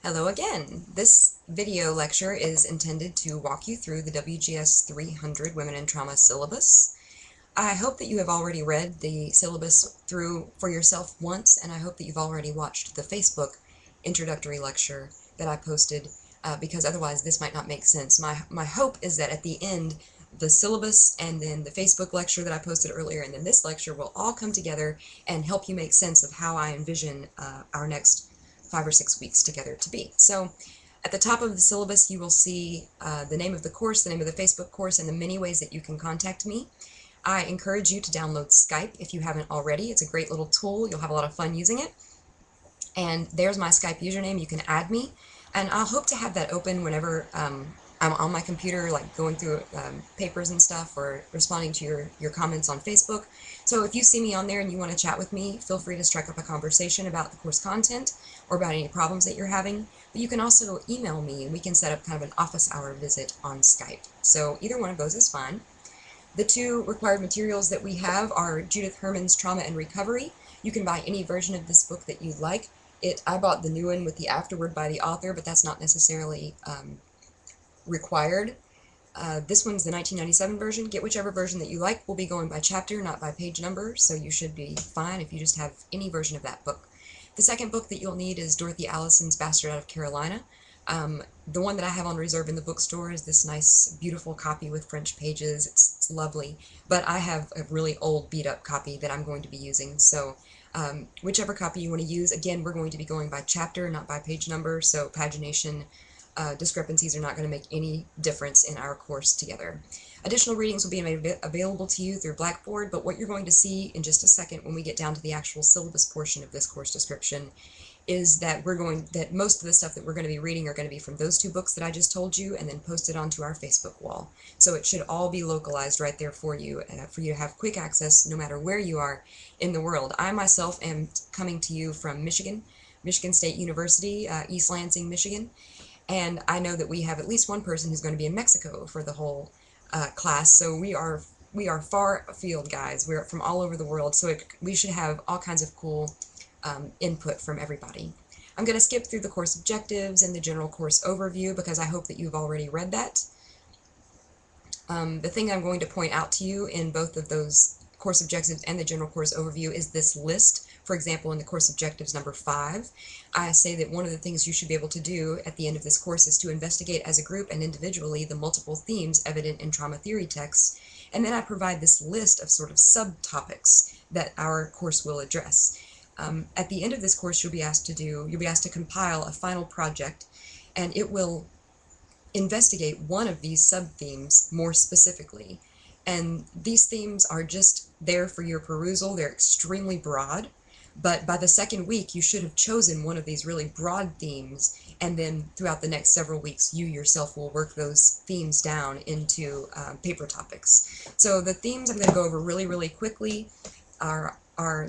Hello again. This video lecture is intended to walk you through the WGS300 Women in Trauma syllabus. I hope that you have already read the syllabus through for yourself once, and I hope that you've already watched the Facebook introductory lecture that I posted, because otherwise this might not make sense. My hope is that at the end, the syllabus and then the Facebook lecture that I posted earlier and then this lecture will all come together and help you make sense of how I envision our next 5 or 6 weeks together to be. So at the top of the syllabus you will see the name of the course, the name of the Facebook course, and the many ways that you can contact me. I encourage you to download Skype if you haven't already. It's a great little tool. You'll have a lot of fun using it. And there's my Skype username. You can add me. And I'll hope to have that open whenever I'm on my computer, like going through papers and stuff, or responding to your comments on Facebook. So if you see me on there and you want to chat with me, feel free to strike up a conversation about the course content or about any problems that you're having. But you can also email me and we can set up kind of an office hour visit on Skype. So either one of those is fine. The two required materials that we have are Judith Herman's Trauma and Recovery. You can buy any version of this book that you like. I bought the new one with the afterword by the author, but that's not necessarily required. This one's the 1997 version. Get whichever version that you like. We'll be going by chapter, not by page number, so you should be fine if you just have any version of that book. The second book that you'll need is Dorothy Allison's Bastard Out of Carolina. The one that I have on reserve in the bookstore is this nice, beautiful copy with French pages. It's lovely, but I have a really old, beat-up copy that I'm going to be using, so whichever copy you want to use. Again, we're going to be going by chapter, not by page number, so pagination discrepancies are not going to make any difference in our course together. Additional readings will be made available to you through Blackboard, but what you're going to see in just a second when we get down to the actual syllabus portion of this course description is that most of the stuff that we're going to be reading are going to be from those two books that I just told you and then posted onto our Facebook wall. So it should all be localized right there for you to have quick access no matter where you are in the world. I myself am coming to you from Michigan State University, East Lansing, Michigan, and I know that we have at least one person who's going to be in Mexico for the whole class, so we are far afield, guys. We're from all over the world, so we should have all kinds of cool input from everybody. I'm going to skip through the course objectives and the general course overview because I hope that you've already read that. The thing I'm going to point out to you in both of those course objectives and the general course overview is this list. For example, in the course objectives number 5, I say that one of the things you should be able to do at the end of this course is to investigate as a group and individually the multiple themes evident in trauma theory texts, and then I provide this list of sort of subtopics that our course will address. At the end of this course, you'll be asked to compile a final project, and it will investigate one of these sub-themes more specifically. And these themes are just there for your perusal. They're extremely broad, but by the second week, you should have chosen one of these really broad themes, and then throughout the next several weeks, you yourself will work those themes down into paper topics. So the themes I'm going to go over really, really quickly are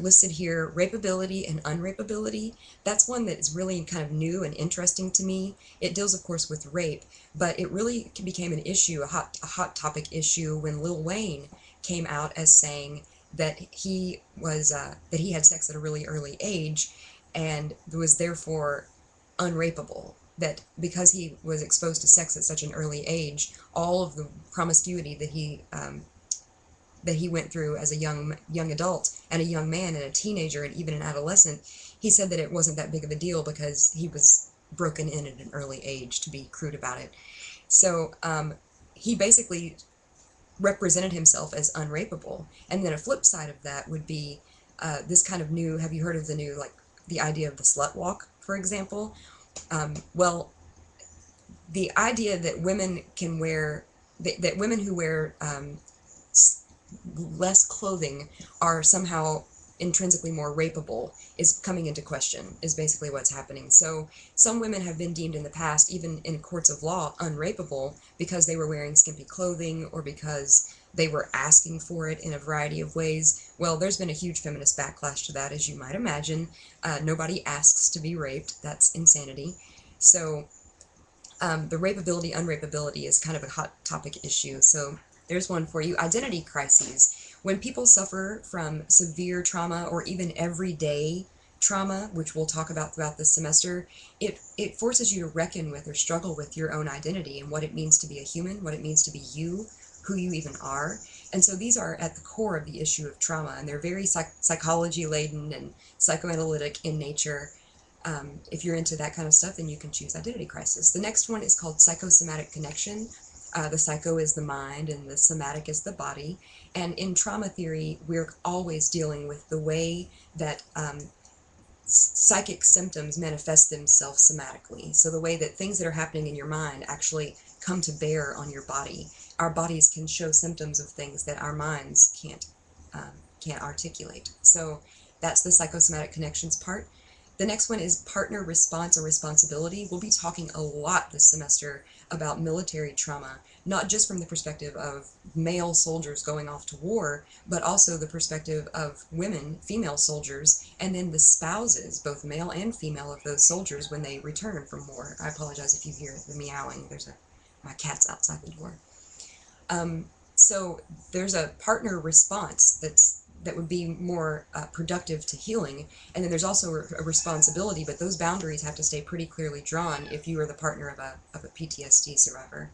listed here: rapeability and unrapeability. That's one that is really kind of new and interesting to me. It deals, of course, with rape, but it really became an issue, a hot topic issue, when Lil Wayne came out as saying that he had sex at a really early age and was therefore unrapeable. That because he was exposed to sex at such an early age, all of the promiscuity that he went through as a young adult and a young man and a teenager and even an adolescent, he said that it wasn't that big of a deal because he was broken in at an early age, to be crude about it. So he basically represented himself as unrapeable. And then a flip side of that would be this kind of new, have you heard of the idea of the slut walk, for example? Well, the idea that women can wear, that women who wear less clothing are somehow intrinsically more rapeable is coming into question, is basically what's happening. So some women have been deemed in the past, even in courts of law, unrapeable because they were wearing skimpy clothing or because they were asking for it in a variety of ways. Well, there's been a huge feminist backlash to that, as you might imagine. Nobody asks to be raped. That's insanity. So the rapeability, unrapeability is kind of a hot topic issue. So there's one for you. Identity crises. When people suffer from severe trauma or even everyday trauma, which we'll talk about throughout this semester, it forces you to reckon with or struggle with your own identity and what it means to be a human, what it means to be you, who you even are. And so these are at the core of the issue of trauma, and they're very psychology laden and psychoanalytic in nature. If you're into that kind of stuff, then you can choose Identity Crisis. The next one is called Psychosomatic Connection. The psycho is the mind and the somatic is the body. And in trauma theory, we're always dealing with the way that psychic symptoms manifest themselves somatically. So the way that things that are happening in your mind actually come to bear on your body. Our bodies can show symptoms of things that our minds can't articulate. So that's the psychosomatic connections part. The next one is partner response or responsibility. We'll be talking a lot this semester about military trauma, not just from the perspective of male soldiers going off to war, but also the perspective of women, female soldiers, and then the spouses, both male and female, of those soldiers when they return from war. I apologize if you hear the meowing. My cat's outside the door. So there's a partner response that would be more productive to healing, and then there's also a responsibility, but those boundaries have to stay pretty clearly drawn if you are the partner of a PTSD survivor.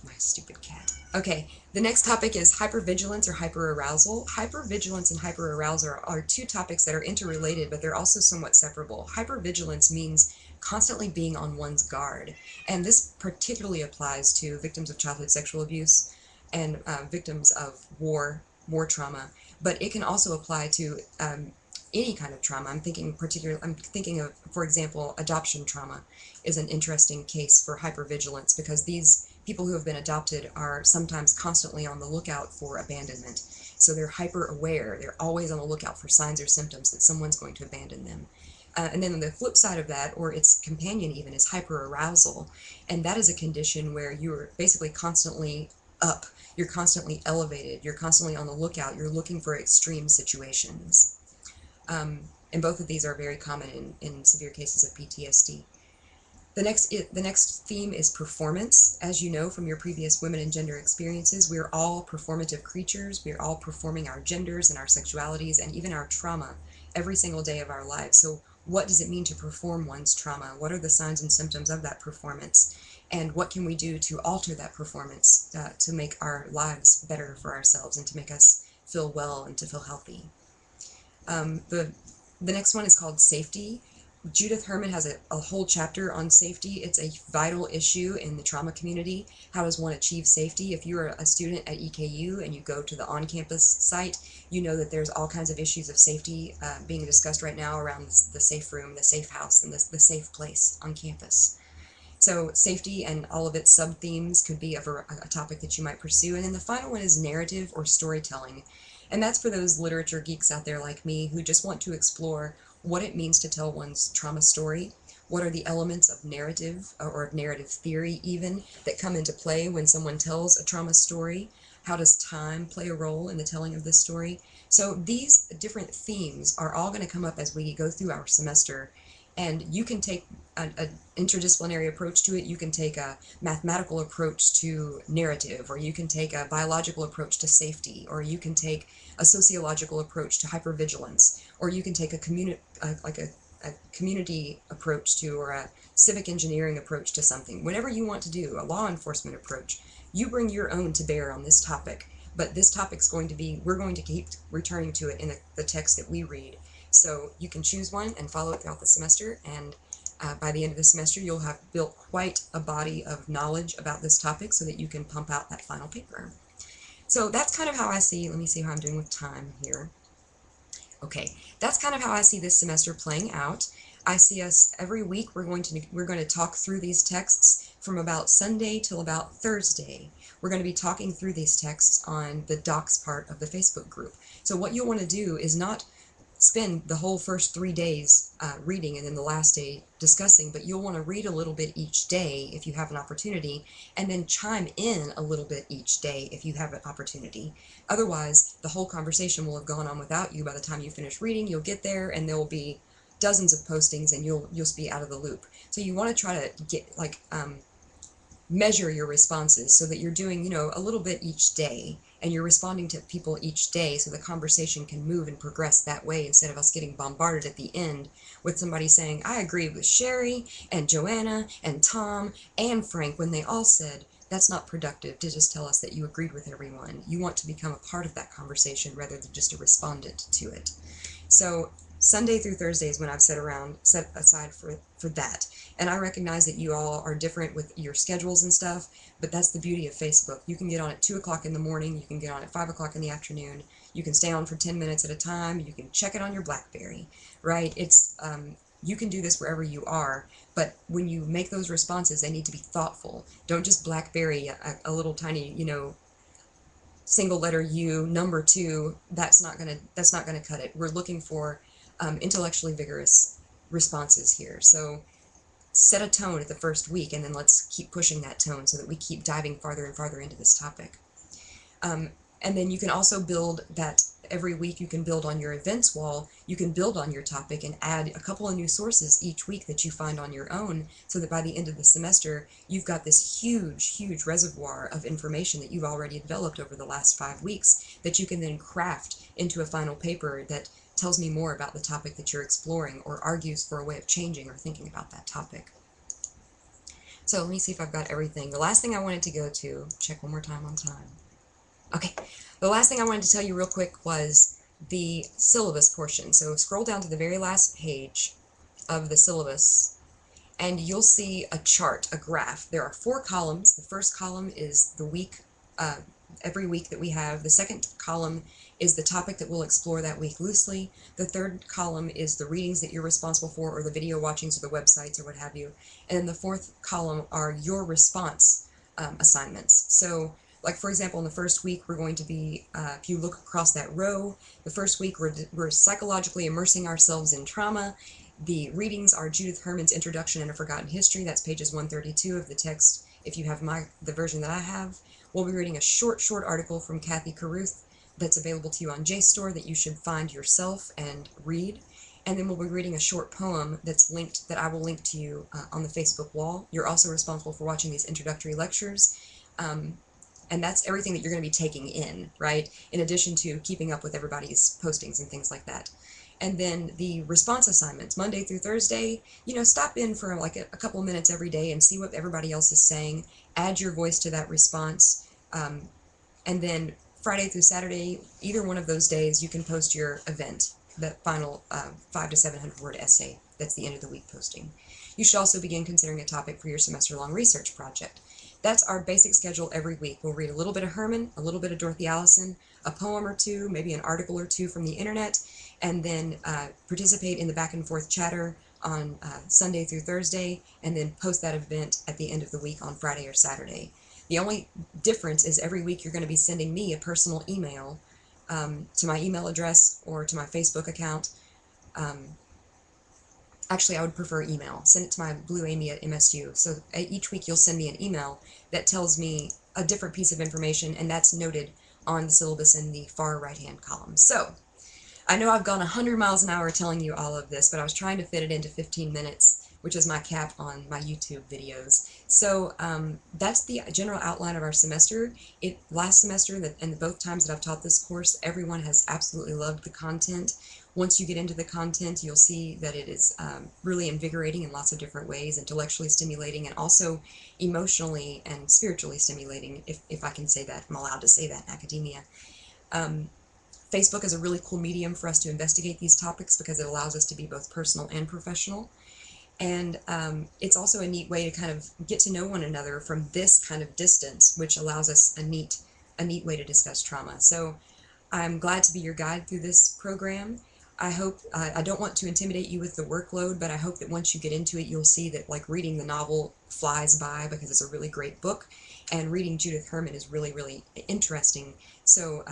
My stupid cat. Okay, the next topic is hypervigilance or hyperarousal. Hypervigilance and hyperarousal are two topics that are interrelated, but they're also somewhat separable. Hypervigilance means constantly being on one's guard, and this particularly applies to victims of childhood sexual abuse and victims of war trauma, but it can also apply to any kind of trauma. I'm thinking of, for example, adoption trauma is an interesting case for hypervigilance, because these people who have been adopted are sometimes constantly on the lookout for abandonment. So they're hyper aware. They're always on the lookout for signs or symptoms that someone's going to abandon them. And then the flip side of that, or its companion even, is hyperarousal. And that is a condition where you're basically constantly up. You're constantly elevated. You're constantly on the lookout. You're looking for extreme situations. And both of these are very common in severe cases of PTSD. The next theme is performance. As you know from your previous women and gender experiences, we're all performative creatures. We're all performing our genders and our sexualities and even our trauma every single day of our lives. So what does it mean to perform one's trauma? What are the signs and symptoms of that performance? And what can we do to alter that performance to make our lives better for ourselves and to make us feel well and to feel healthy? The next one is called safety. Judith Herman has a whole chapter on safety. It's a vital issue in the trauma community. How does one achieve safety? If you're a student at EKU and you go to the on-campus site, you know that there's all kinds of issues of safety being discussed right now around the safe room, the safe house, and the safe place on campus. So safety and all of its sub-themes could be a topic that you might pursue. And then the final one is narrative or storytelling. And that's for those literature geeks out there like me who just want to explore what it means to tell one's trauma story. What are the elements of narrative or of narrative theory even that come into play when someone tells a trauma story? How does time play a role in the telling of this story? So these different themes are all going to come up as we go through our semester, and you can take an interdisciplinary approach to it. You can take a mathematical approach to narrative, or you can take a biological approach to safety, or you can take a sociological approach to hypervigilance, or you can take a community approach to, or a civic engineering approach to something. Whatever you want to do, a law enforcement approach, you bring your own to bear on this topic. But this topic's going to be, we're going to keep returning to it in the text that we read. So you can choose one and follow it throughout the semester, and by the end of the semester you'll have built quite a body of knowledge about this topic so that you can pump out that final paper. So that's kind of how I see, let me see how I'm doing with time here. Okay, that's kind of how I see this semester playing out. I see us every week, we're going to talk through these texts from about Sunday till about Thursday. We're going to be talking through these texts on the docs part of the Facebook group. So what you'll want to do is not spend the whole first 3 days reading and then the last day discussing, but you'll want to read a little bit each day if you have an opportunity, and then chime in a little bit each day if you have an opportunity. Otherwise, the whole conversation will have gone on without you. By the time you finish reading, you'll get there and there will be dozens of postings and you'll just be out of the loop. So you want to try to get measure your responses so that you're doing, a little bit each day, and you're responding to people each day so the conversation can move and progress that way instead of us getting bombarded at the end with somebody saying, I agree with Sherry and Joanna and Tom and Frank, when they all said. That's not productive to just tell us that you agreed with everyone. You want to become a part of that conversation rather than just a respondent to it. So Sunday through Thursday is when I've set aside for that. And I recognize that you all are different with your schedules and stuff, but that's the beauty of Facebook. You can get on at 2 o'clock in the morning, you can get on at 5 o'clock in the afternoon, you can stay on for 10 minutes at a time, you can check it on your BlackBerry, right? You can do this wherever you are, but when you make those responses, they need to be thoughtful. Don't just BlackBerry a little tiny, single letter U, number 2. That's not gonna cut it. We're looking for intellectually vigorous responses here. So set a tone at the first week, and then let's keep pushing that tone so that we keep diving farther and farther into this topic. And then you can also build that every week. You can build on your events wall, you can build on your topic and add a couple of new sources each week that you find on your own, so that by the end of the semester you've got this huge reservoir of information that you've already developed over the last 5 weeks that you can then craft into a final paper that tells me more about the topic that you're exploring or argues for a way of changing or thinking about that topic. So let me see if I've got everything. The last thing I wanted to go to, check one more time on time. Okay, the last thing I wanted to tell you real quick was the syllabus portion. So scroll down to the very last page of the syllabus and you'll see a chart, a graph. There are 4 columns. The first column is the week, every week that we have. The second column is the topic that we'll explore that week loosely. The third column is the readings that you're responsible for, or the video watchings, or the websites, or what have you. And then the fourth column are your response assignments. So, like for example, in the first week, we're going to be, if you look across that row, the first week we're psychologically immersing ourselves in trauma. The readings are Judith Herman's Introduction and a Forgotten History. That's pages 132 of the text, if you have the version that I have. We'll be reading a short article from Kathy Caruth that's available to you on JSTOR that you should find yourself and read. And then we'll be reading a short poem that I will link to you on the Facebook wall. You're also responsible for watching these introductory lectures. And that's everything that you're going to be taking in, right? In addition to keeping up with everybody's postings and things like that. And then the response assignments, Monday through Thursday, stop in for like a couple of minutes every day and see what everybody else is saying. Add your voice to that response. And then Friday through Saturday, either one of those days, you can post your event, the final 500 to 700 word essay. That's the end of the week posting. You should also begin considering a topic for your semester-long research project. That's our basic schedule every week. We'll read a little bit of Herman, a little bit of Dorothy Allison, a poem or two, maybe an article or two from the internet, and then participate in the back and forth chatter on Sunday through Thursday, and then post that event at the end of the week on Friday or Saturday. The only difference is every week you're going to be sending me a personal email to my email address or to my Facebook account. Actually, I would prefer email. Send it to my blueamy@msu. So each week you'll send me an email that tells me a different piece of information, and that's noted on the syllabus in the far right-hand column. So I know I've gone 100 miles an hour telling you all of this, but I was trying to fit it into 15 minutes, which is my cap on my YouTube videos. So that's the general outline of our semester. Last semester and both times that I've taught this course, everyone has absolutely loved the content. Once you get into the content, you'll see that it is really invigorating in lots of different ways, intellectually stimulating, and also emotionally and spiritually stimulating, if I can say that. I'm allowed to say that in academia. Facebook is a really cool medium for us to investigate these topics because it allows us to be both personal and professional. And it's also a neat way to kind of get to know one another from this kind of distance, which allows us a neat way to discuss trauma. So I'm glad to be your guide through this program. I hope, I don't want to intimidate you with the workload, but I hope that once you get into it, you'll see that like reading the novel flies by because it's a really great book, and reading Judith Herman is really interesting. So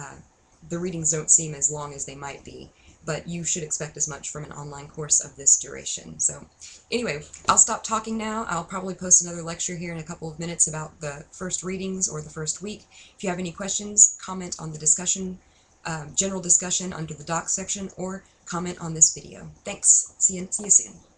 the readings don't seem as long as they might be, but you should expect as much from an online course of this duration. So anyway, I'll stop talking now. I'll probably post another lecture here in a couple of minutes about the first readings or the first week. If you have any questions, comment on the discussion, general discussion under the docs section, or comment on this video. Thanks. See you soon.